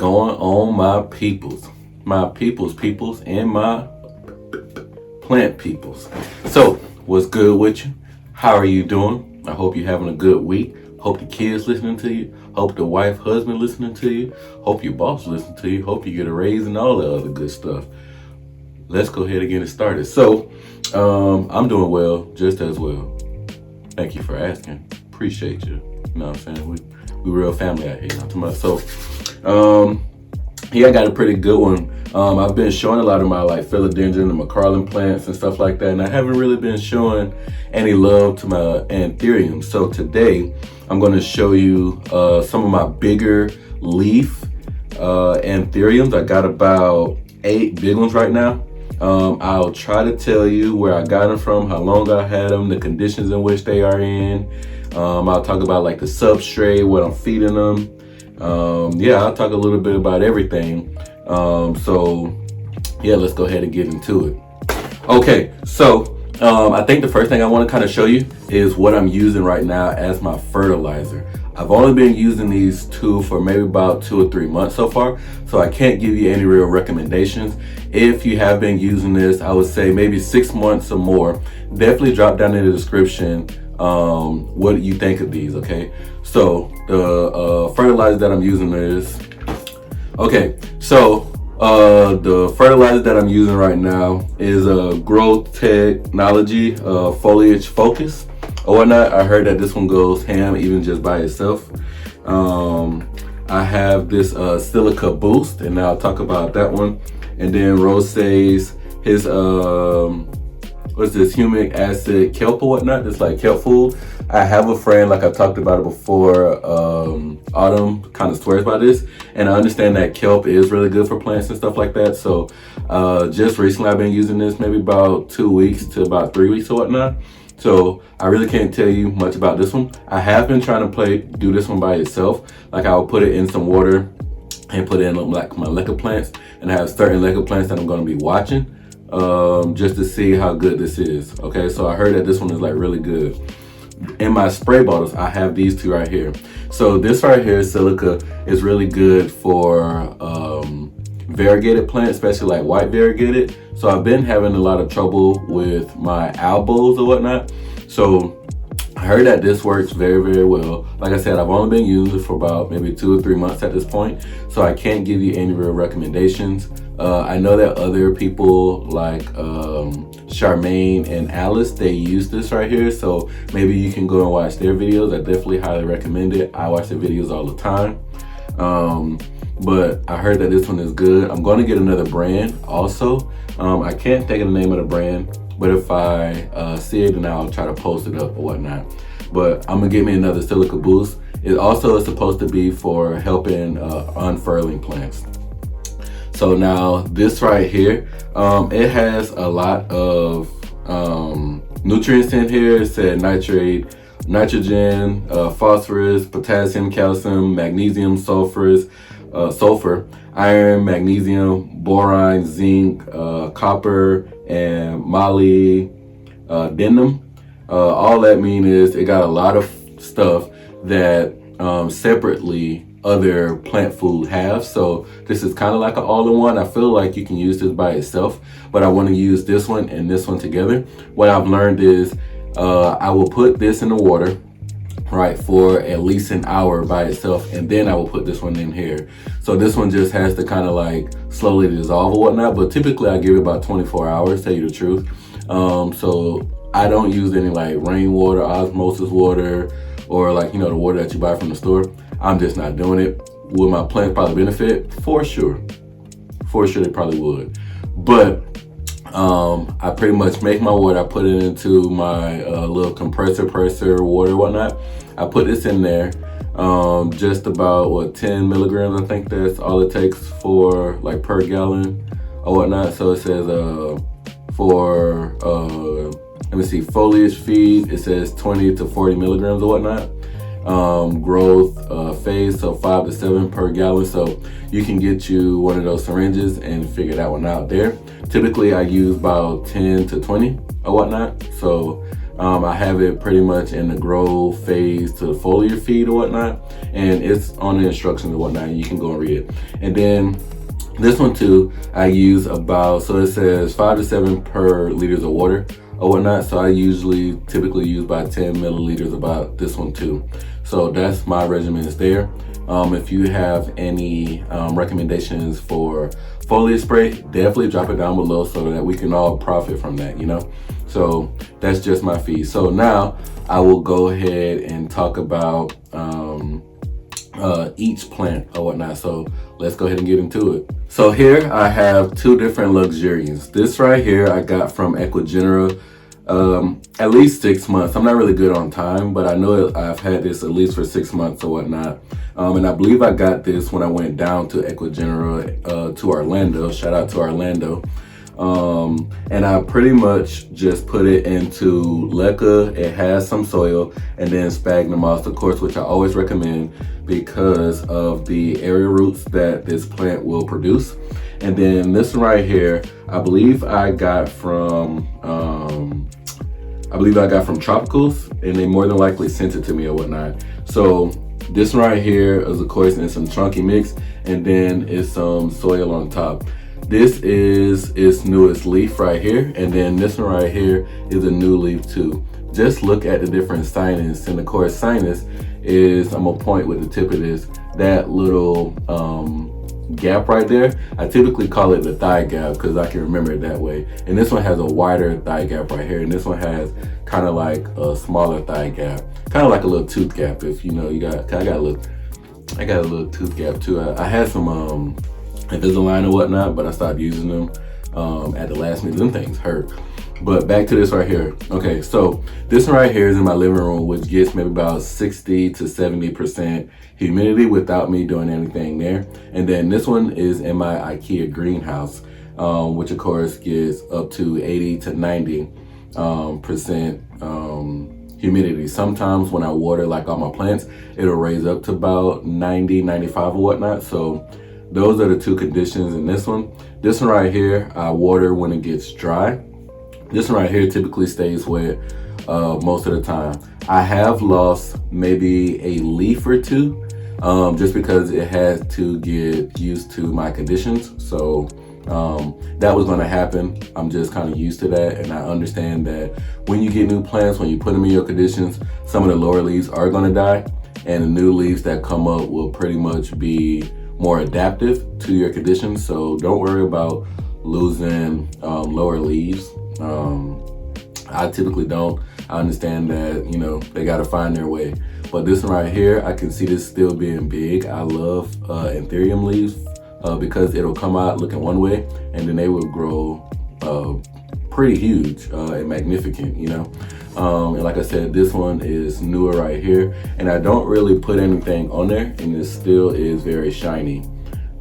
going on, my peoples, and my plant peoples? So, what's good with you? How are you doing? I hope you're having a good week. Hope the kids listening to you. Hope the wife, husband listening to you. Hope your boss listening to you. Hope you get a raise and all the other good stuff. Let's go ahead and get it started. So, I'm doing well, just as well. Thank you for asking. Appreciate you. You know what I'm saying? We real family out here. So, yeah, I got a pretty good one. I've been showing a lot of my like philodendron and macrolin plants and stuff like that, and I haven't really been showing any love to my Anthurium. So today, I'm going to show you some of my bigger leaf Anthuriums. I got about 8 big ones right now. I'll try to tell you where I got them from, how long I had them, the conditions in which they are in. I'll talk about like the substrate, what I'm feeding them. Yeah, I'll talk a little bit about everything. So yeah, let's go ahead and get into it. Okay, so I think the first thing I want to kind of show you is what I'm using right now as my fertilizer. I've only been using these two for maybe about 2 or 3 months so far, so I can't give you any real recommendations. If you have been using this, I would say maybe 6 months or more. Definitely drop down in the description what you think of these, okay? So the fertilizer that I'm using is, okay, so the fertilizer that I'm using right now is a Growth Technology Foliage Focus or whatnot. I heard that this one goes ham even just by itself. I have this Silica Boost, and I'll talk about that one. And then Rose says his what's this, humic acid kelp or whatnot. It's like kelp food. I have a friend, like I talked about it before, Autumn kind of swears by this, and I understand that kelp is really good for plants and stuff like that. So just recently I've been using this maybe about 2 weeks to about 3 weeks or whatnot. So I really can't tell you much about this one. I have been trying to do this one by itself. Like I'll put it in some water and put in like my leca plants, and I have certain leca plants that I'm going to be watching just to see how good this is. Okay, so I heard that this one is like really good. In my spray bottles, I have these two right here. So this right here, silica, is really good for variegated plants, especially like white variegated. So I've been having a lot of trouble with my elbows or whatnot. So I heard that this works very, very well. Like I said, I've only been using it for about maybe 2 or 3 months at this point, so I can't give you any real recommendations. I know that other people like Charmaine and Alice, they use this right here, so maybe you can go and watch their videos. I definitely highly recommend it. I watch their videos all the time. But I heard that this one is good. I'm going to get another brand also. I can't think of the name of the brand, but if I see it, then I'll try to post it up or whatnot. But I'm gonna get me another Silica Boost. It also is supposed to be for helping unfurling plants. So now this right here, it has a lot of nutrients in here. It said nitrate, nitrogen, phosphorus, potassium, calcium, magnesium, sulfur, iron, magnesium, boron, zinc, copper, and molybdenum. All that mean is it got a lot of stuff that separately other plant food have. So this is kind of like an all-in-one. I feel like you can use this by itself, but I want to use this one and this one together. What I've learned is I will put this in the water, right, for at least an hour by itself, and then I will put this one in here. So this one just has to kind of like slowly dissolve or whatnot, but typically I give it about 24 hours, tell you the truth. So I don't use any like rainwater, osmosis water, or like, you know, the water that you buy from the store. I'm just not doing it. Will my plants probably benefit? For sure. For sure they probably would. But I pretty much make my water, I put it into my little compressor water, whatnot. I put this in there, just about 10 milligrams. I think that's all it takes for like per gallon or whatnot. So it says for let me see, foliage feed, it says 20 to 40 milligrams or whatnot. Growth phase, so 5 to 7 per gallon. So you can get you one of those syringes and figure that one out there. Typically I use about 10 to 20 or whatnot. So I have it pretty much in the grow phase to the foliar feed or whatnot, and it's on the instructions and whatnot, and you can go and read it. And then this one too, I use about, so it says 5 to 7 per liters of water or whatnot. So I typically use about 10 milliliters about this one too. So that's my regimen is there. If you have any recommendations for foliar spray, definitely drop it down below so that we can all profit from that, you know? So that's just my feed. So now I will go ahead and talk about each plant or whatnot. So let's go ahead and get into it. So here I have 2 different Luxurians. This right here I got from Equigenera at least 6 months. I'm not really good on time, but I know I've had this at least for 6 months or whatnot. And I believe I got this when I went down to Equigenera to Orlando. Shout out to Orlando. And I pretty much just put it into leca. It has some soil, and then Spagnomoss, moss, of course, which I always recommend because of the aerial roots that this plant will produce. And then this one right here, I believe I got from Tropicals, and they more than likely sent it to me or whatnot. So this one right here is of course in some chunky mix, and then it's some soil on top. This is its newest leaf right here, and then this one right here is a new leaf too. Just look at the different sinus, and of course sinus is, I'm gonna point with the tip of this, that little gap right there. I typically call it the thigh gap because I can remember it that way. And this one has a wider thigh gap right here, and this one has kind of like a smaller thigh gap, kind of like a little tooth gap. If you know, I got a little tooth gap too. I had some Invisalign or whatnot, but I stopped using them at the last minute. Them things hurt. But back to this right here. Okay, so this one right here is in my living room, which gets maybe about 60 to 70% humidity without me doing anything there. And then this one is in my IKEA greenhouse, which of course gets up to 80 to 90% humidity. Sometimes when I water like all my plants, it'll raise up to about 90, 95 or whatnot. So those are the 2 conditions in this one. This one right here, I water when it gets dry. This one right here typically stays wet most of the time. I have lost maybe a leaf or 2 just because it had to get used to my conditions. So that was gonna happen. I'm just kind of used to that, and I understand that when you get new plants, when you put them in your conditions, some of the lower leaves are gonna die, and the new leaves that come up will pretty much be more adaptive to your conditions. So don't worry about losing lower leaves. I typically don't. I understand that, you know, they got to find their way. But this one right here, I can see this still being big. I love Anthurium leaves because it'll come out looking one way, and then they will grow pretty huge and magnificent, you know. And like I said, this one is newer right here, and I don't really put anything on there, and it still is very shiny.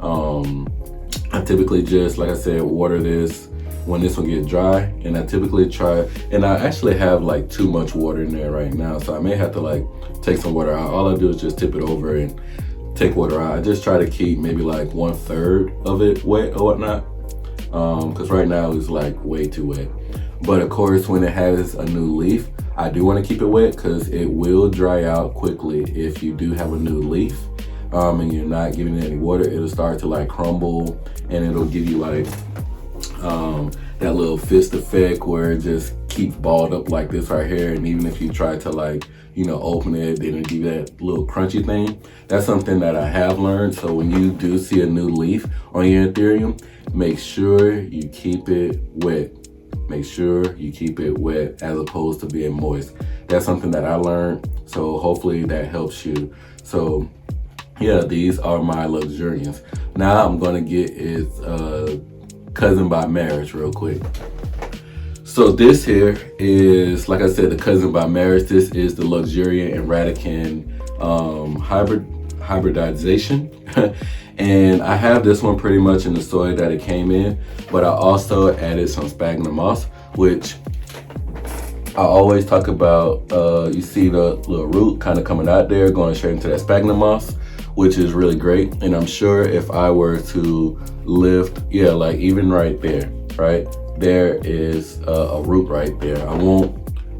I typically just, like I said, water this when this one gets dry, and I typically try, and I actually have like too much water in there right now, so I may have to like take some water out. All I do is just tip it over and take water out. I just try to keep maybe like 1/3 of it wet or whatnot, because right now it's like way too wet. But of course, when it has a new leaf, I do want to keep it wet because it will dry out quickly if you do have a new leaf. And you're not giving it any water, it'll start to like crumble, and it'll give you like that little fist effect where it just keeps balled up like this right here. And even if you try to like, you know, open it, then it'll give that little crunchy thing. That's something that I have learned. So when you do see a new leaf on your Anthurium, make sure you keep it wet. Make sure you keep it wet as opposed to being moist. That's something that I learned. So hopefully that helps you. So yeah, these are my Luxurians. Now I'm gonna get its cousin by marriage real quick. So this here is, like I said, the cousin by marriage. This is the Luxurian and Radican hybridization. And I have this one pretty much in the soil that it came in, but I also added some Sphagnum moss, which I always talk about. You see the little root kind of coming out there, going straight into that Sphagnum moss, which is really great. And I'm sure if I were to lift, yeah, like even right there, right? There is a root right there. I won't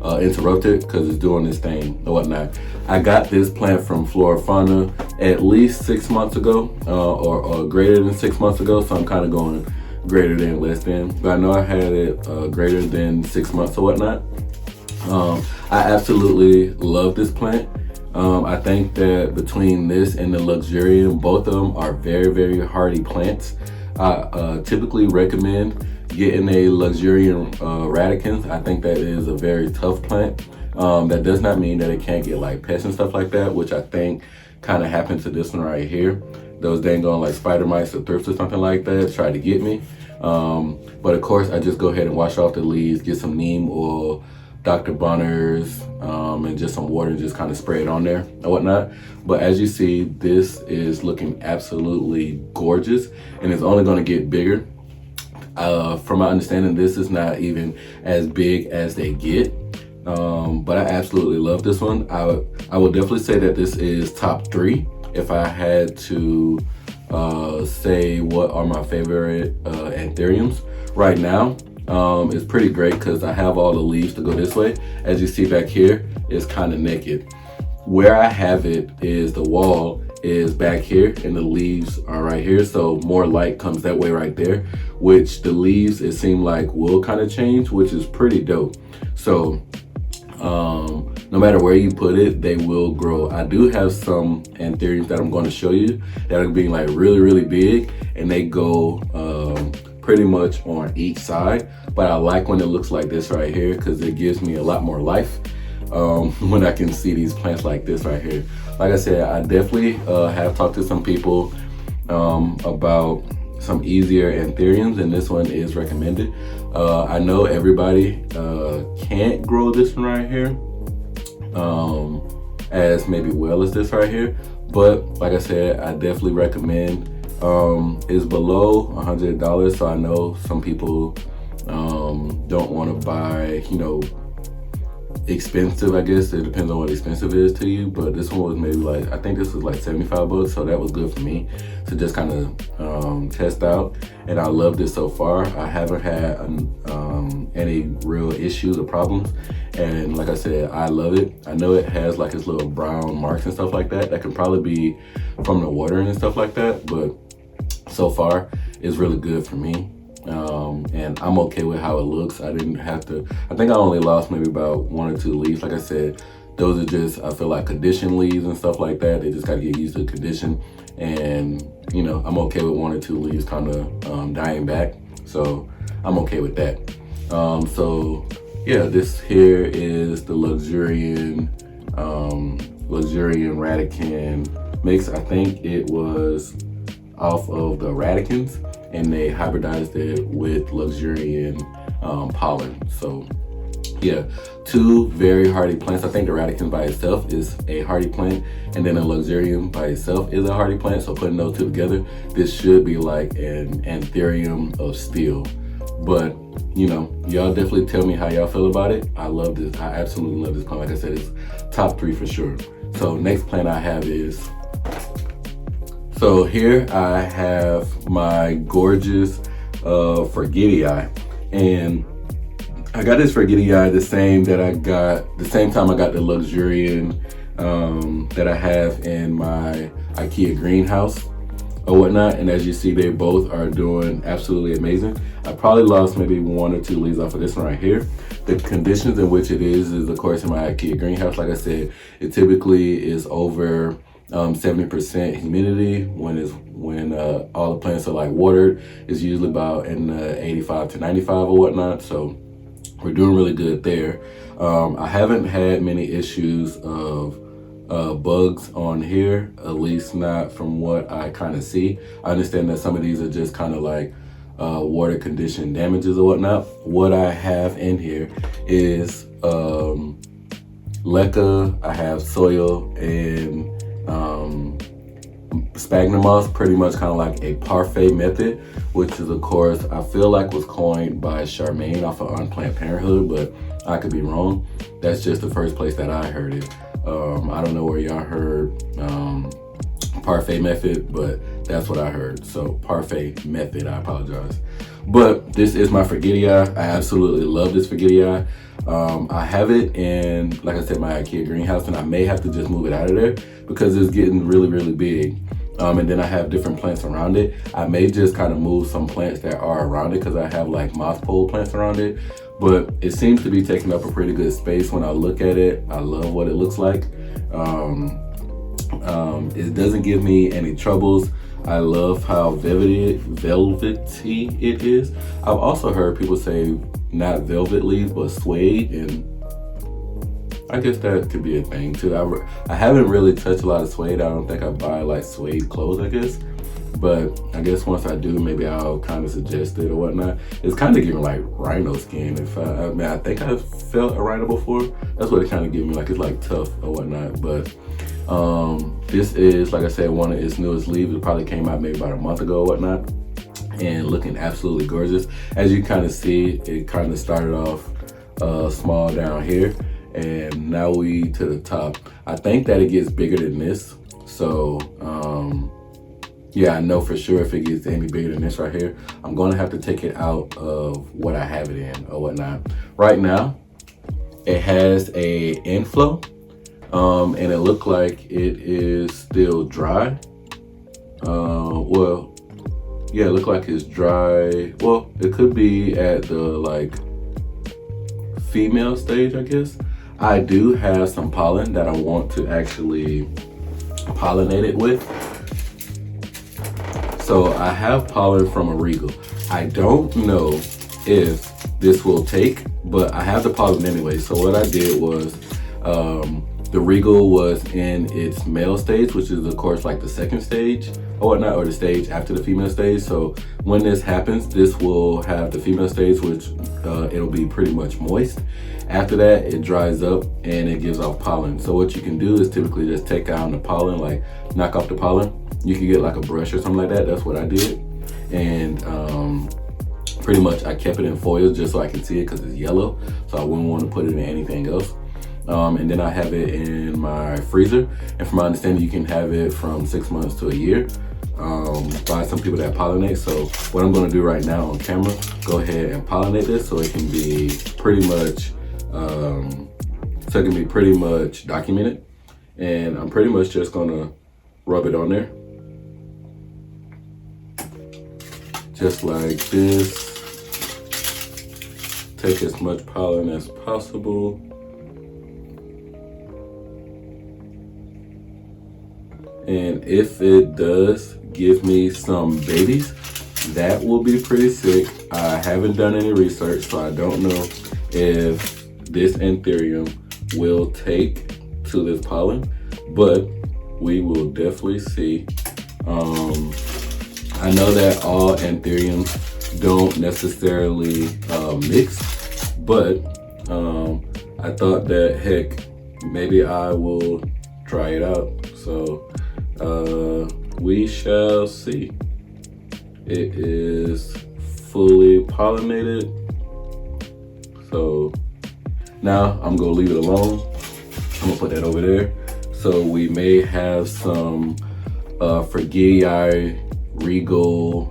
interrupted because it's doing this thing and whatnot. I got this plant from FLORA at least 6 months ago, or greater than 6 months ago. So I'm kind of going greater than, less than, but I know I had it greater than 6 months or whatnot. I absolutely love this plant. I think that between this and the Luxurian, both of them are very, very hardy plants. I typically recommend getting a Luxurian radicans. I think that is a very tough plant. That does not mean that it can't get like pests and stuff like that, which I think kind of happened to this one right here. Those dang on like spider mites or thrips or something like that tried to get me. But of course I just go ahead and wash off the leaves, get some neem oil, Dr. Bonner's, and just some water and just kind of spray it on there and whatnot. But as you see, this is looking absolutely gorgeous and it's only going to get bigger. From my understanding, this is not even as big as they get. But I absolutely love this one. I would definitely say that this is top 3 if I had to say what are my favorite Anthuriums right now. It's pretty great because I have all the leaves to go this way. As you see back here, it's kind of naked. Where I have it is the wall is back here and the leaves are right here, so more light comes that way right there, which the leaves, it seemed like, will kind of change, which is pretty dope. So no matter where you put it, they will grow. I do have some Anthuriums that I'm going to show you that are being like really, really big, and they go pretty much on each side. But I like when it looks like this right here because it gives me a lot more life when I can see these plants like this right here. Like I said, I definitely have talked to some people about some easier Anthuriums, and this one is recommended. I know everybody can't grow this one right here as maybe well as this right here, but like I said, I definitely recommend. It's below $100, so I know some people don't want to buy, you know, expensive. I guess it depends on what expensive is to you, but this one was maybe like, I think this was like 75 bucks, so that was good for me to just kind of test out, and I loved it so far. I haven't had any real issues or problems, and like I said, I love it. I know it has like its little brown marks and stuff like that can probably be from the watering and stuff like that, but so far it's really good for me. And I'm okay with how it looks. I didn't have to, I think I only lost maybe about 1 or 2 leaves. Like I said, those are just, I feel like, conditioned leaves and stuff like that. They just got to get used to the condition, and you know, I'm okay with 1 or 2 leaves kind of dying back, so I'm okay with that. So yeah, this here is the Luxurian Radican mix. I think it was off of the Radicans, and they hybridized it with Luxurian pollen. So yeah, 2 very hardy plants. I think the Radicans by itself is a hardy plant, and then the Luxurian by itself is a hardy plant. So putting those 2 together, this should be like an Anthurium of steel. But you know, y'all definitely tell me how y'all feel about it. I love this. I absolutely love this plant. Like I said, it's top 3 for sure. So next plant I have is, so here I have my gorgeous Forgetii, and I got this Forgetii the same time I got the Luxurian that I have in my IKEA greenhouse or whatnot. And as you see, they both are doing absolutely amazing. I probably lost maybe 1 or 2 leaves off of this one right here. The conditions in which it is of course in my IKEA greenhouse. Like I said, it typically is over 70% humidity when all the plants are like watered. It's usually about in 85 to 95 or whatnot, so we're doing really good there. I haven't had many issues of bugs on here, at least not from what I kind of see. I understand that some of these are just kind of like water condition damages or whatnot. What I have in here is leca, I have soil, and Spagnomoss, moss, pretty much kind of like a parfait method, which is of course I feel like was coined by Charmaine off of Unplanned Parenthood, but I could be wrong. That's just the first place that I heard it. I don't know where y'all heard parfait method, but that's what I heard. So parfait method, I apologize. But this is my Forgetii. I absolutely love this Forgetii. I have it in, like I said, my IKEA greenhouse, and I may have to just move it out of there because it's getting really, really big. And then I have different plants around it. I may just kind of move some plants that are around it because I have like moss pole plants around it. But it seems to be taking up a pretty good space when I look at it. I love what it looks like. It doesn't give me any troubles. I love how velvety it is. I've also heard people say not velvet leaves, but suede, and I guess that could be a thing too. I haven't really touched a lot of suede. I don't think I buy like suede clothes, I guess. But I guess once I do, maybe I'll kind of suggest it or whatnot. It's kind of giving like rhino skin. I mean, I think I've felt a rhino before. That's what it kind of gives me, like it's like tough or whatnot. But this is, like I said, one of its newest leaves. It probably came out maybe about a month ago or whatnot. And looking absolutely gorgeous. As you kind of see, it kind of started off small down here. And now we to the top. I think that it gets bigger than this. So, yeah, I know for sure if it gets any bigger than this right here, I'm gonna have to take it out of what I have it in or whatnot. Right now, it has a inflow, and it looked like it is still dry. Well, yeah, it looked like it's dry. Well, it could be at the like female stage, I guess. I do have some pollen that I want to actually pollinate it with. So I have pollen from a Regale. I don't know if this will take, but I have the pollen anyway. So what I did was, the Regale was in its male stage, which is of course like the second stage or whatnot, or the stage after the female stage. So when this happens, this will have the female stage, which it'll be pretty much moist. After that, it dries up and it gives off pollen. So what you can do is typically just take down the pollen, like knock off the pollen. You can get like a brush or something like that. That's what I did. And pretty much I kept it in foil just so I can see it because it's yellow. So I wouldn't want to put it in anything else. And then I have it in my freezer. And from my understanding, you can have it from 6 months to a year by some people that pollinate. So what I'm going to do right now on camera, go ahead and pollinate this so it can be pretty much documented. And I'm pretty much just going to rub it on there. Just like this. Take as much pollen as possible. And if it does give me some babies, that will be pretty sick. I haven't done any research, so I don't know if this Anthurium will take to this pollen, but we will definitely see. I know that all Anthuriums don't necessarily mix, but I thought that, heck, maybe I will try it out. So we shall see. It is fully pollinated. So now I'm gonna leave it alone. I'm gonna put that over there. So we may have some Fertilizing Regale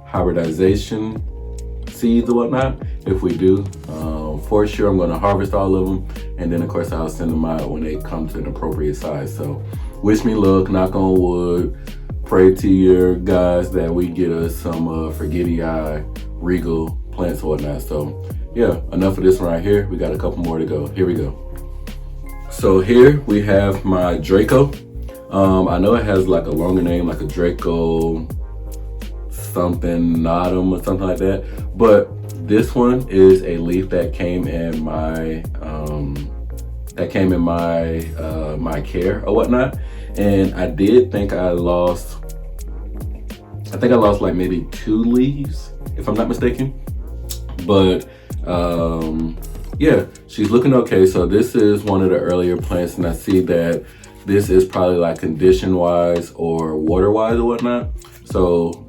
hybridization seeds or whatnot. If we do, for sure I'm gonna harvest all of them, and then of course I'll send them out when they come to an appropriate size. So wish me luck, knock on wood, pray to your guys that we get us some Fertilizing Regale plants or whatnot. So yeah, enough of this one right here. We got a couple more to go. Here we go. So here we have my Draco. I know it has like a longer name, like a Draco something Notum or something like that. But this one is a leaf that came in my my care or whatnot. And I did think I lost like maybe 2 leaves, if I'm not mistaken. But yeah, she's looking okay. So this is one of the earlier plants, and I see that this is probably like condition wise or water wise or whatnot. So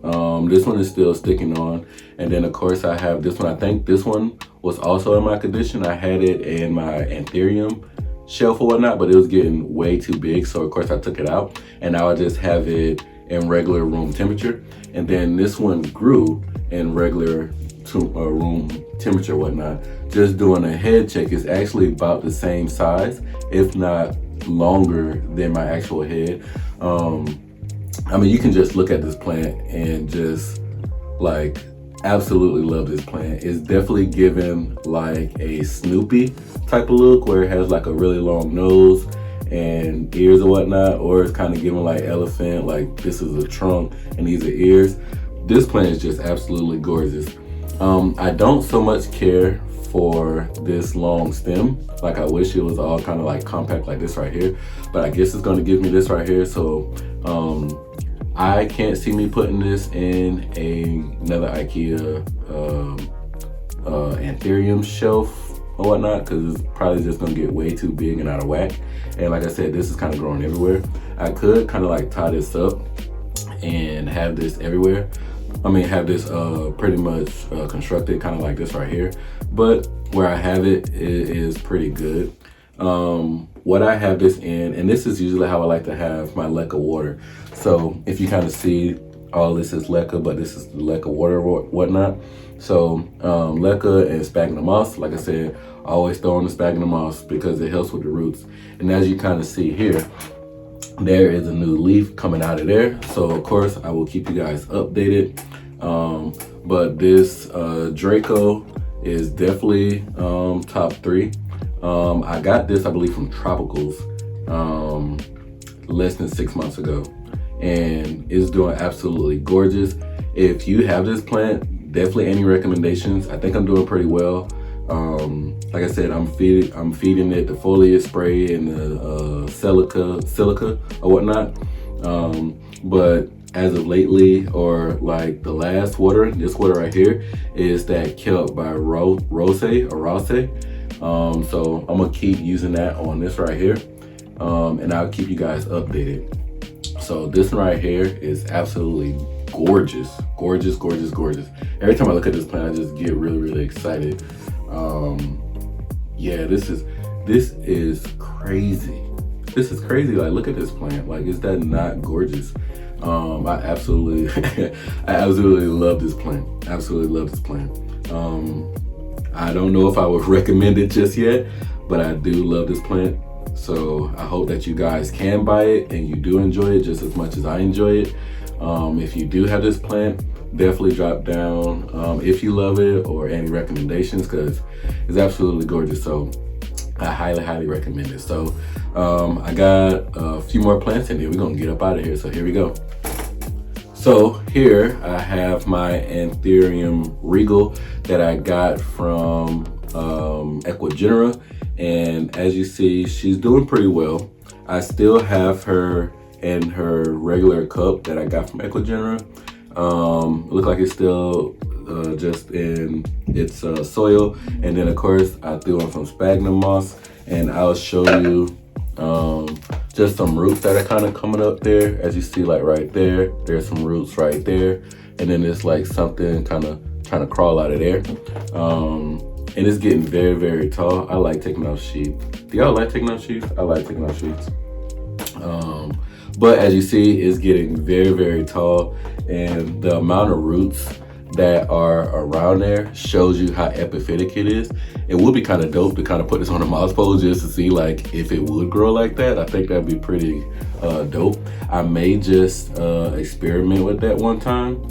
this one is still sticking on. And then of course I have this one. I think this one was also in my condition. I had it in my Anthurium shelf or whatnot, but it was getting way too big. So of course I took it out, and now I just have it in regular room temperature. And then this one grew in regular room temperature, whatnot. Just doing a head check, is actually about the same size, if not longer than my actual head. I mean, you can just look at this plant and just like absolutely love this plant. It's definitely giving like a Snoopy type of look, where it has like a really long nose and ears or whatnot, or it's kind of giving like elephant, like this is a trunk and these are ears. This plant is just absolutely gorgeous. I don't so much care for this long stem. Like, I wish it was all kind of like compact like this right here, but I guess it's going to give me this right here. So I can't see me putting this in another IKEA Anthurium shelf or whatnot, because it's probably just gonna get way too big and out of whack. And like I said, this is kind of growing everywhere. I could kind of like tie this up and have this everywhere. I mean, have this pretty much constructed kind of like this right here, but where I have it is pretty good. What I have this in, and this is usually how I like to have my leca water. So if you kind of see, all this is leca, but this is the leca water or whatnot. So leca and sphagnum moss, like I said, I always throw on the sphagnum moss because it helps with the roots. And as you kind of see here, there is a new leaf coming out of there. So of course I will keep you guys updated. But this Draco is definitely top 3. I got this, I believe, from Tropicals less than 6 months ago, and it's doing absolutely gorgeous. If you have this plant, definitely any recommendations? I think I'm doing pretty well. Like I said, I'm feeding it the foliage spray and the silica or whatnot. But as of lately, or like the last water, this water right here is that kelp by Rose. So I'm gonna keep using that on this right here, and I'll keep you guys updated. So this one right here is absolutely gorgeous. Every time I look at this plant, I just get really excited. Yeah, this is crazy. This is crazy. Like, look at this plant. Like, is that not gorgeous? I absolutely love this plant. Absolutely love this plant. I don't know if I would recommend it just yet, but I do love this plant. So I hope that you guys can buy it and you do enjoy it just as much as I enjoy it. If you do have this plant, definitely drop down if you love it or any recommendations, because it's absolutely gorgeous. So I highly recommend it. So I got a few more plants in here. We're gonna get up out of here. So here we go. So here I have my Anthurium Regale that I got from Equigenera, and as you see, she's doing pretty well. I still have her in her regular cup that I got from Equigenera. Look like it's still just in its soil, and then of course I threw in some sphagnum moss, and I'll show you just some roots that are kind of coming up there. As you see, like right there, there's some roots right there, and then there's like something kind of trying to crawl out of there, and it's getting very tall. I like taking off sheets. Do y'all like taking off sheets? I like taking off sheets. But as you see, it's getting very tall, and the amount of roots that are around there shows you how epiphytic it is. It would be kind of dope to kind of put this on a moss pole just to see like if it would grow like that. I think that'd be pretty dope. I may just experiment with that one time,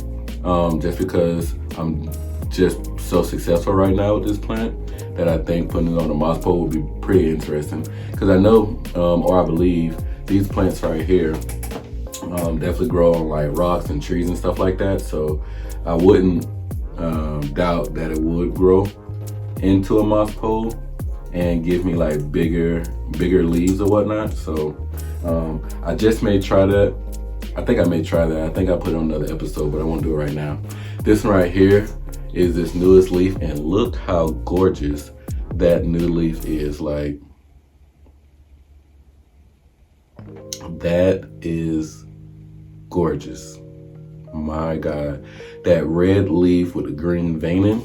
just because I'm just so successful right now with this plant that I think putting it on a moss pole would be pretty interesting. Because I know, or I believe, these plants right here definitely grow on like rocks and trees and stuff like that. So I wouldn't doubt that it would grow into a moss pole and give me like bigger leaves or whatnot. So I just may try that. I think I may try that. I think I'll put it on another episode, but I won't do it right now. This one right here is this newest leaf, and look how gorgeous that new leaf is. Like, that is gorgeous. My God, that red leaf with the green veining,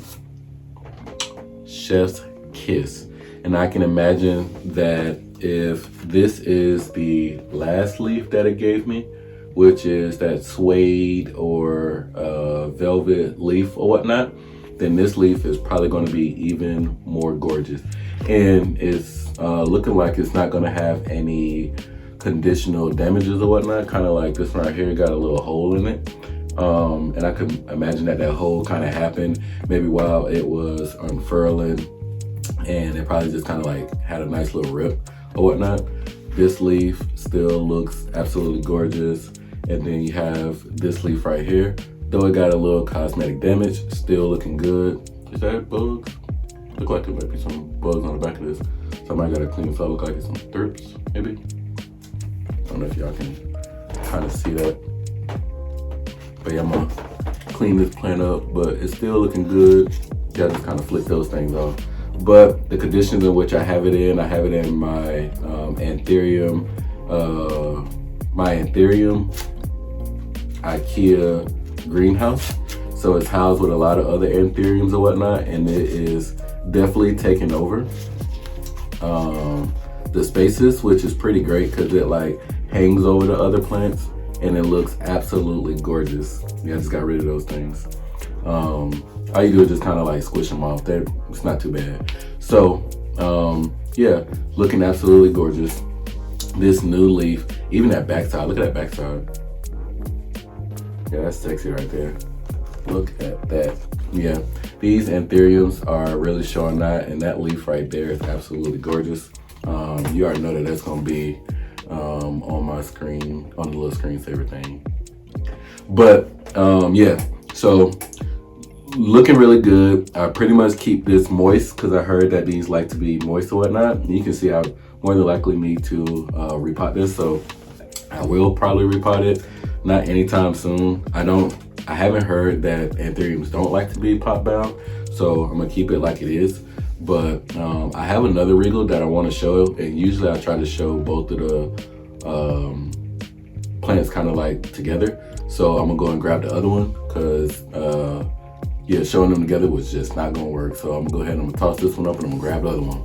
chef's kiss. And I can imagine that if this is the last leaf that it gave me, which is that suede or velvet leaf or whatnot, then this leaf is probably going to be even more gorgeous. And it's looking like it's not going to have any conditional damages or whatnot. Kind of like this one right here got a little hole in it. And I could imagine that hole kind of happened maybe while it was unfurling, and it probably just kind of like had a nice little rip or whatnot. This leaf still looks absolutely gorgeous. And then you have this leaf right here. Though it got a little cosmetic damage, still looking good. Is that bugs? Look like there might be some bugs on the back of this. Somebody got to clean this up. Look like it's some thrips, maybe. I don't know if y'all can kind of see that. But yeah, I'm gonna clean this plant up, but it's still looking good. Yeah, just kind of flick those things off. But the conditions in which I have it in my Anthurium, IKEA greenhouse. So it's housed with a lot of other Anthuriums or whatnot, and it is definitely taking over the spaces, which is pretty great because it like hangs over the other plants and it looks absolutely gorgeous. Yeah, I just got rid of those things. All you do is just kind of like squish them off. It's not too bad. So yeah, looking absolutely gorgeous. This new leaf, even that backside, look at that backside. Yeah, that's sexy right there. Look at that. Yeah, these Anthuriums are really showing that, and that leaf right there is absolutely gorgeous. You already know that that's gonna be on my screen, on the little screensaver thing. But yeah, so looking really good. I pretty much keep this moist because I heard that these like to be moist or whatnot. And you can see I more than likely need to repot this, so I will probably repot it. Not anytime soon. I haven't heard that Anthuriums don't like to be pot bound, so I'm gonna keep it like it is. But I have another Regale that I want to show, and usually I try to show both of the plants kind of like together. So I'm gonna go and grab the other one because yeah, showing them together was just not gonna work. So I'm gonna go ahead and I'm gonna toss this one up and I'm gonna grab the other one.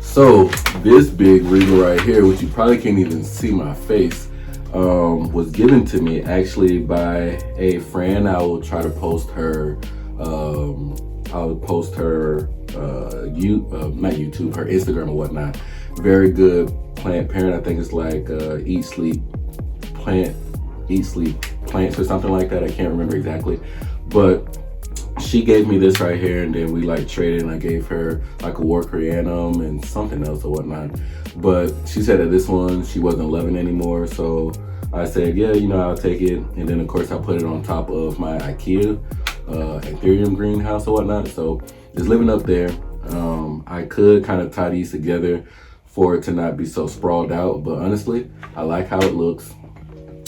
So this big Regale right here, which you probably can't even see my face, was given to me actually by a friend. I will try to post her, I'll post her, not YouTube, her Instagram or whatnot. Very good plant parent. I think it's like Eat Sleep Plants or something like that. I can't remember exactly, but she gave me this right here, and then we like traded, and I gave her like a Warocqueanum and something else or whatnot. But she said that this one she wasn't loving anymore, so I said, yeah, you know, I'll take it. And then of course I put it on top of my IKEA Anthurium greenhouse or whatnot. So it's living up there. I could kind of tie these together for it to not be so sprawled out, but honestly, I like how it looks.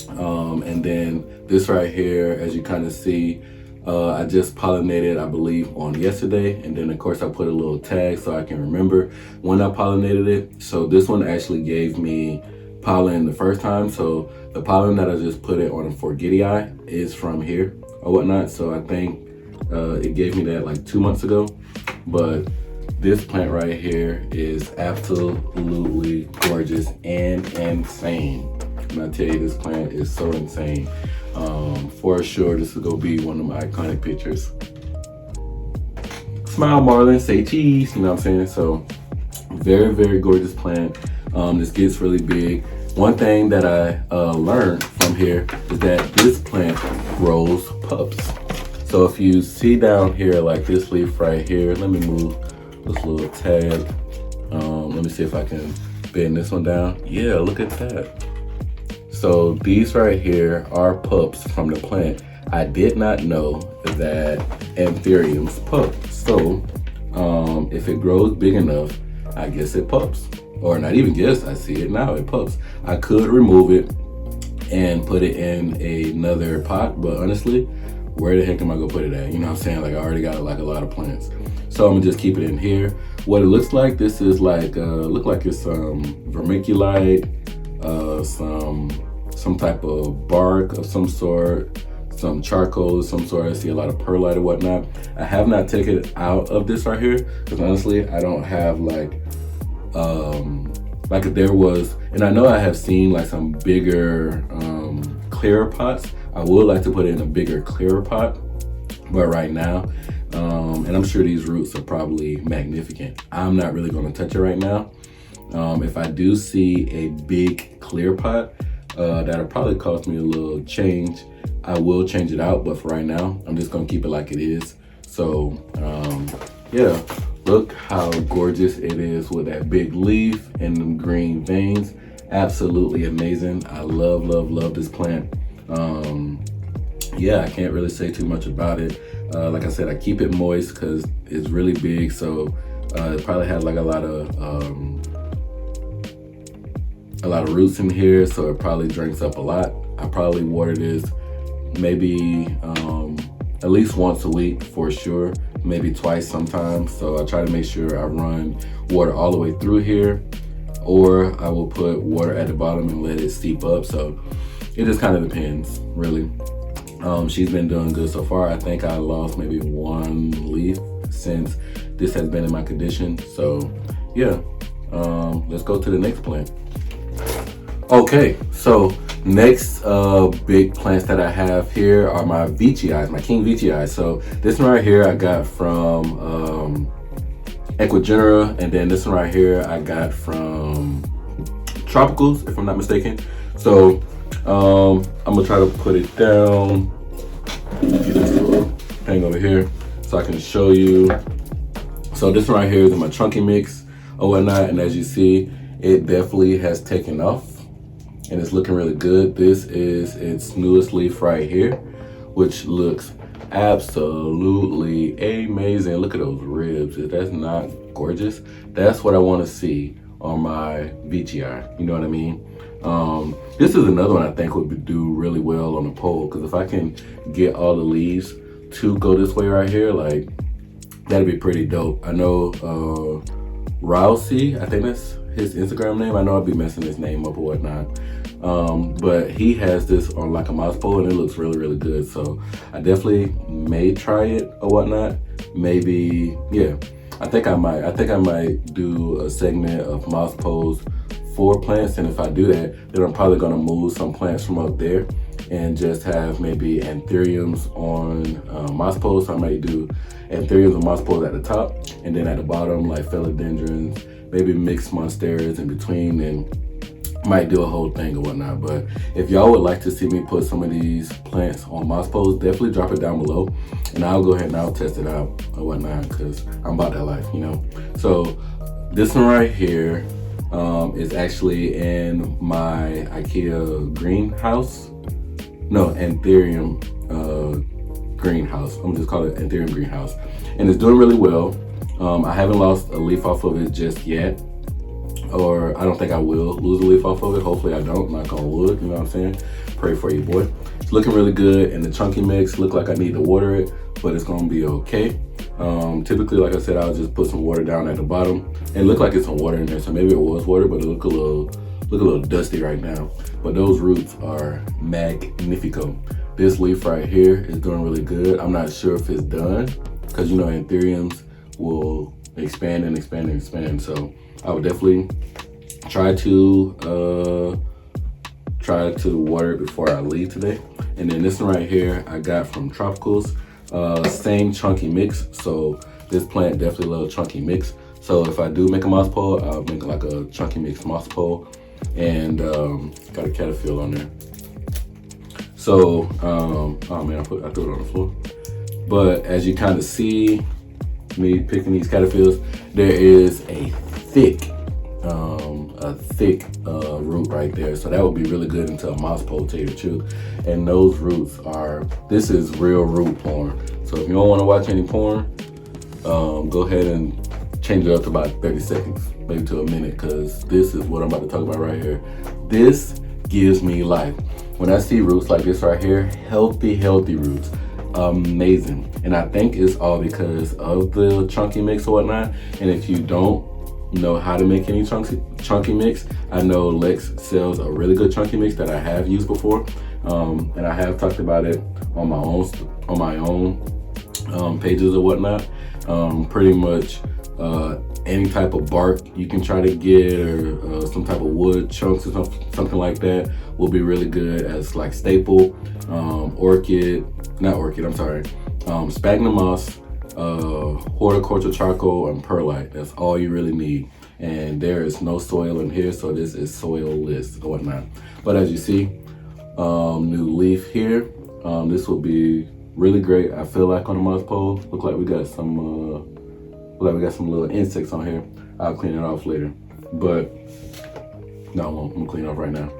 And then this right here, as you kind of see, I just pollinated, I believe, on yesterday. And then of course I put a little tag so I can remember when I pollinated it. So this one actually gave me pollen the first time. So the pollen that I just put it on a Forgetii is from here or whatnot. So I think it gave me that like 2 months ago. But this plant right here is absolutely gorgeous and insane. And I tell you, this plant is so insane. For sure, this is gonna be one of my iconic pictures. Smile, Marlin, say cheese, you know what I'm saying? So very, very gorgeous plant. This gets really big. One thing that I learned from here is that this plant grows pups. So if you see down here, like this leaf right here, let me move this little tag. Let me see if I can bend this one down. Yeah, look at that. So these right here are pups from the plant. I did not know that Anthuriums pup. So if it grows big enough, I guess it pups. Or not even guess, I see it now, it pups. I could remove it and put it in another pot, but honestly, where the heck am I gonna put it at? You know what I'm saying? Like I already got like a lot of plants. So I'm gonna just keep it in here. What it looks like, this is like, look like it's some vermiculite, some type of bark of some sort, some charcoal of some sort. I see a lot of perlite or whatnot. I have not taken it out of this right here because honestly, I don't have like if there was, and I know I have seen like some bigger clearer pots. I would like to put it in a bigger clearer pot But right now, and I'm sure these roots are probably magnificent, I'm not really going to touch it right now. If I do see a big clear pot, that'll probably cost me a little change. I will change it out, but for right now, I'm just gonna keep it like it is. So, yeah, look how gorgeous it is with that big leaf and them green veins. Absolutely amazing. I love, love, love this plant. Yeah, I can't really say too much about it. Like I said, I keep it moist because it's really big, so it probably has like a lot of roots in here, so it probably drinks up a lot. I probably water this maybe at least once a week for sure, maybe twice sometimes. So I try to make sure I run water all the way through here, or I will put water at the bottom and let it seep up. So it just kind of depends, really. She's been doing good so far. I think I lost maybe one leaf since this has been in my condition. So yeah, let's go to the next plant. Okay, so next big plants that I have here are my veitchii, my king veitchii. So this one right here I got from Ecuagenera, and then this one right here I got from Tropicals, if I'm not mistaken. So I'm gonna try to put it down. Get this little thing over here so I can show you. So this one right here is in my chunky mix or whatnot, and as you see, it definitely has taken off and it's looking really good. This is its newest leaf right here, which looks absolutely amazing. Look at those ribs. If that's not gorgeous, that's what I want to see on my veitchii. You know what I mean? This is another one I think would do really well on a pole, because if I can get all the leaves to go this way right here, like, that'd be pretty dope. I know Rousey, I think that's his Instagram name. I know I'll be messing his name up or whatnot. But he has this on like a mouse pole and it looks really, really good. So I definitely may try it or whatnot. Maybe, yeah, I think I might do a segment of mouse poles for plants. And if I do that, then I'm probably gonna move some plants from up there and just have maybe anthuriums on moss poles. So I might do anthuriums and moss poles at the top, and then at the bottom like philodendrons, maybe mixed monsteras in between, and might do a whole thing or whatnot. But if y'all would like to see me put some of these plants on moss poles, definitely drop it down below and I'll go ahead and I'll test it out or whatnot, because I'm about that life, you know. So this one right here is actually in my IKEA greenhouse. No, Anthurium greenhouse. I'm just calling it Anthurium greenhouse. And it's doing really well. I haven't lost a leaf off of it just yet. Or I don't think I will lose a leaf off of it. Hopefully I don't, knock on wood, you know what I'm saying? Pray for you, boy. It's looking really good, and the chunky mix look like I need to water it, but it's gonna be okay. Typically, like I said, I'll just put some water down at the bottom. And it looked like it's some water in there, so maybe it was water, but it look a little dusty right now. But those roots are magnifico. This leaf right here is doing really good. I'm not sure if it's done, because you know anthuriums will expand and expand and expand. So I would definitely try to water it before I leave today. And then this one right here I got from Tropicals, same chunky mix. So this plant definitely loves chunky mix. So if I do make a moss pole, I'll make like a chunky mix moss pole, and got a caterpillar on there. So oh man, I threw it on the floor. But as you kind of see me picking these caterpillars, there is a thick root right there, so that would be really good into a moss pole, to tell you the truth. And those roots this is real root porn. So if you don't want to watch any porn, go ahead and change it up to about 30 seconds, maybe to a minute, because this is what I'm about to talk about right here. This gives me life. When I see roots like this right here, healthy roots, amazing. And I think it's all because of the chunky mix or whatnot. And if you don't know how to make any chunky mix, I know Lex sells a really good chunky mix that I have used before, and I have talked about it on my own pages or whatnot. Pretty much any type of bark you can try to get, or some type of wood chunks or something like that will be really good as like staple. Spagnomoss, moss, horticulture charcoal, and perlite. That's all you really need. And there is no soil in here, so this is soilless or whatnot. But as you see, new leaf here. This will be really great. I feel like on the moss pole. Look like we got some little insects on here. I'll clean it off later. But no, I won't. I'm gonna clean it off right now.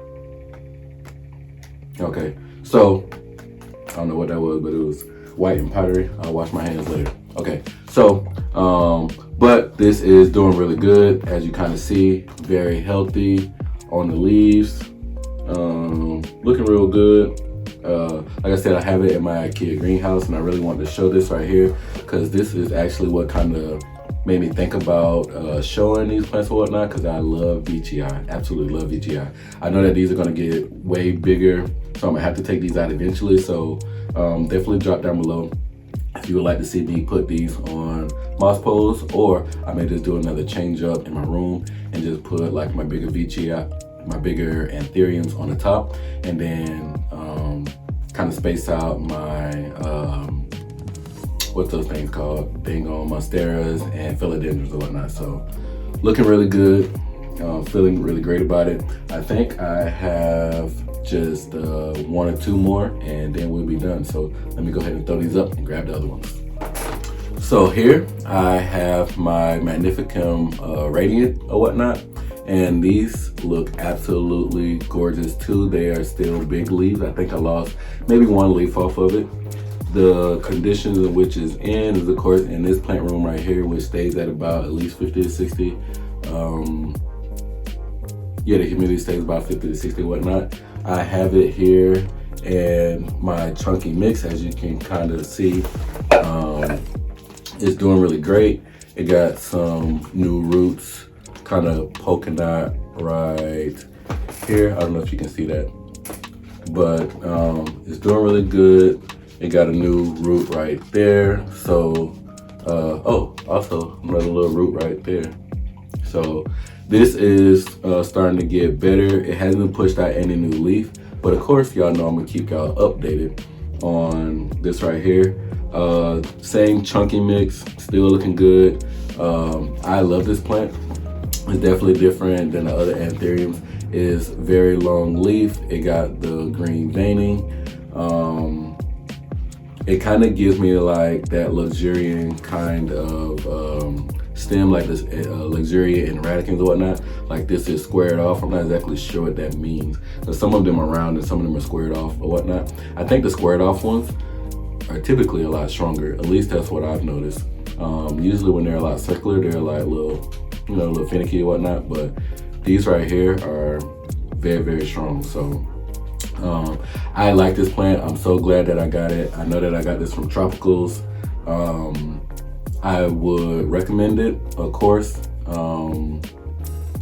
Okay, so I don't know what that was, but it was white and powdery. I'll wash my hands later. Okay, so but this is doing really good, as you kind of see. Very healthy on the leaves. Looking real good. Like I said, I have it in my IKEA greenhouse, and I really wanted to show this right here because this is actually what kind of made me think about showing these plants or whatnot, because I love VGI, absolutely love VGI. I know that these are gonna get way bigger, so I'm gonna have to take these out eventually, so definitely drop down below if you would like to see me put these on moss poles, or I may just do another change up in my room and just put like my bigger VGI, my bigger Anthuriums on the top, and then kind of space out my what's those things called? Monsteras and philodendrons or whatnot. So looking really good, feeling really great about it. I think I have just 1 or 2 more and then we'll be done. So let me go ahead and throw these up and grab the other ones. So here I have my Magnificum Radiant or whatnot, and these look absolutely gorgeous too. They are still big leaves. I think I lost maybe 1 leaf off of it. The conditions in which is in is, of course, in this plant room right here, which stays at about at least 50 to 60. Yeah, the humidity stays about 50 to 60 whatnot. I have it here, and my chunky mix, as you can kind of see, is doing really great. It got some new roots kind of poking out right here. I don't know if you can see that, but it's doing really good. It got a new root right there. So, oh, also another little root right there. So this is starting to get better. It hasn't pushed out any new leaf, but of course, y'all know I'm gonna keep y'all updated on this right here. Same chunky mix, still looking good. I love this plant. It's definitely different than the other Anthuriums. It's very long leaf. It got the green veining. It kind of gives me like that luxurian kind of stem, like this luxuriant and radicans or whatnot. Like this is squared off. I'm not exactly sure what that means. So some of them are round and some of them are squared off or whatnot. I think the squared off ones are typically a lot stronger. At least that's what I've noticed. Usually when they're a lot circular, they're like little, a little finicky or whatnot. But these right here are very, very strong. So I like this plant. I'm so glad that I got it. I know that I got this from Tropicals. I would recommend it, of course.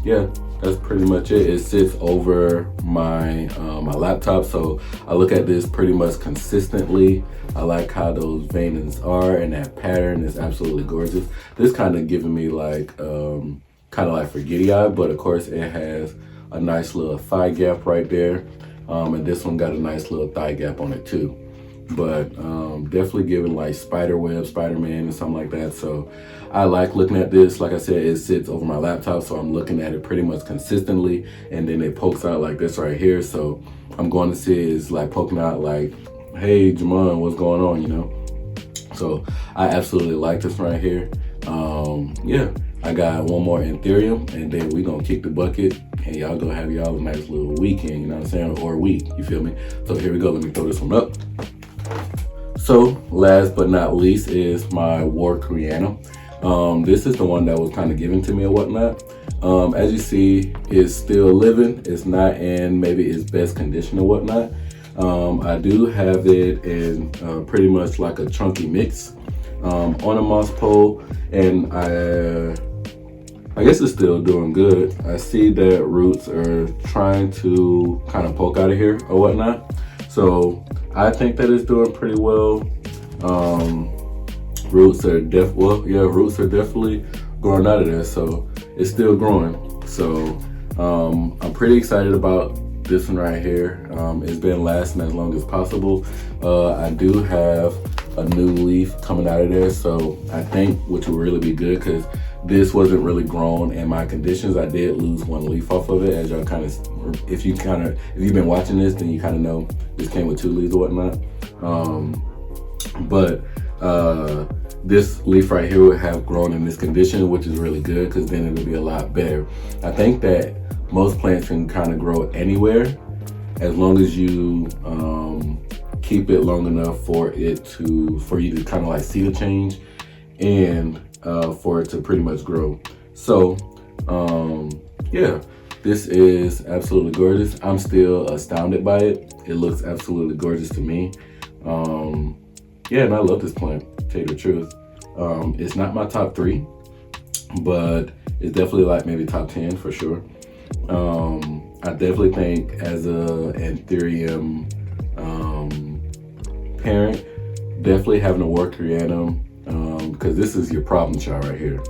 Yeah, that's pretty much it. It sits over my my laptop, so I look at this pretty much consistently. I like how those veinings are, and that pattern is absolutely gorgeous. This kind of giving me like kind of like forgetty-eye, but of course it has a nice little thigh gap right there. And this one got a nice little thigh gap on it too. But definitely giving like spiderweb, Spider-Man and something like that. So I like looking at this. Like I said, it sits over my laptop, so I'm looking at it pretty much consistently. And then it pokes out like this right here. So I'm going to see it's like poking out like, hey, Jamon, what's going on, So I absolutely like this right here. Yeah, I got 1 more Anthurium, and then we gonna kick the bucket, and y'all gonna have y'all a nice little weekend, you know what I'm saying, or a week, you feel me? So here we go, let me throw this one up. So last but not least is my Warocqueanum. This is the one that was kind of given to me or whatnot. As you see, it's still living. It's not in maybe its best condition or whatnot. I do have it in pretty much like a chunky mix on a moss pole, and I guess it's still doing good. I see that roots are trying to kind of poke out of here or whatnot. So I think that it's doing pretty well. Roots are definitely growing out of there. So it's still growing. So I'm pretty excited about this one right here. It's been lasting as long as possible. I do have a new leaf coming out of there. So I think, which will really be good, because this wasn't really grown in my conditions. I did lose one leaf off of it, as y'all kind of, if you've been watching this, then you kind of know this came with 2 leaves or whatnot. This leaf right here would have grown in this condition, which is really good, because then it'll be a lot better. I think that most plants can kind of grow anywhere, as long as you keep it long enough for you to kind of like see the change, and for it to pretty much grow. So yeah, this is absolutely gorgeous. I'm still astounded by it. It looks absolutely gorgeous to me. Yeah, and I love this plant, to tell you the truth. It's not my top 3, but it's definitely like maybe top 10 for sure. I definitely think as a Anthurium parent, definitely having a Warocqueanum, because this is your problem child right here.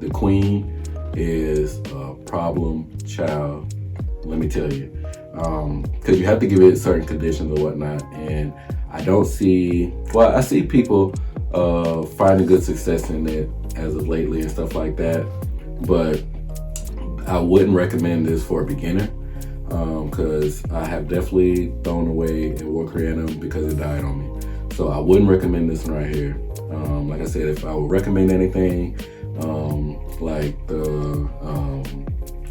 The queen is a problem child, let me tell you, because you have to give it certain conditions or whatnot. And I don't see, well, I see people finding good success in it as of lately and stuff like that, but I wouldn't recommend this for a beginner, because I have definitely thrown away a Warocqueanum because it died on me. So I wouldn't recommend this one right here. Like I said, if I would recommend anything, like the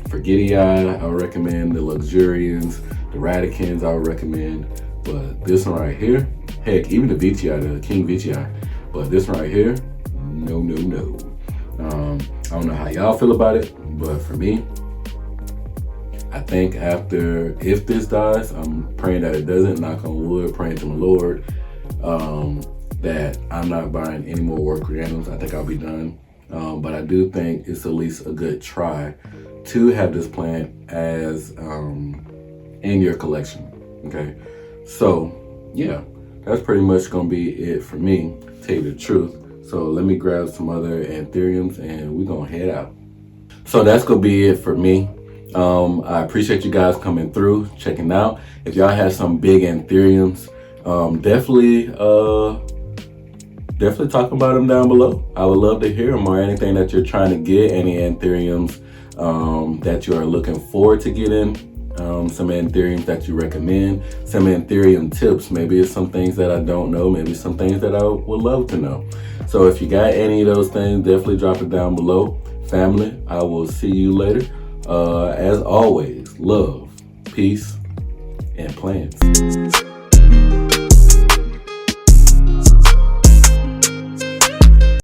Forgetii, I would recommend the Luxurians, the Radicans, I would recommend. But this one right here, heck, even the Veitchii, the King Veitchii, but this one right here, no, no, no. I don't know how y'all feel about it, but for me, I think if this dies, I'm praying that it doesn't, knock on wood, praying to my Lord, that I'm not buying any more Warocqueanums. I think I'll be done. But I do think it's at least a good try to have this plant as in your collection. Okay, so yeah, that's pretty much gonna be it for me, to tell you the truth. So let me grab some other Anthuriums and we're gonna head out. So that's gonna be it for me. I appreciate you guys coming through, checking out. If y'all have some big Anthuriums, definitely talk about them down below. I would love to hear them, or anything that you're trying to get, any Anthuriums that you are looking forward to getting, some Anthuriums that you recommend, some Anthurium tips. Maybe it's some things that I don't know, maybe some things that I would love to know. So if you got any of those things, definitely drop it down below. Family, I will see you later. As always, love, peace, and plants.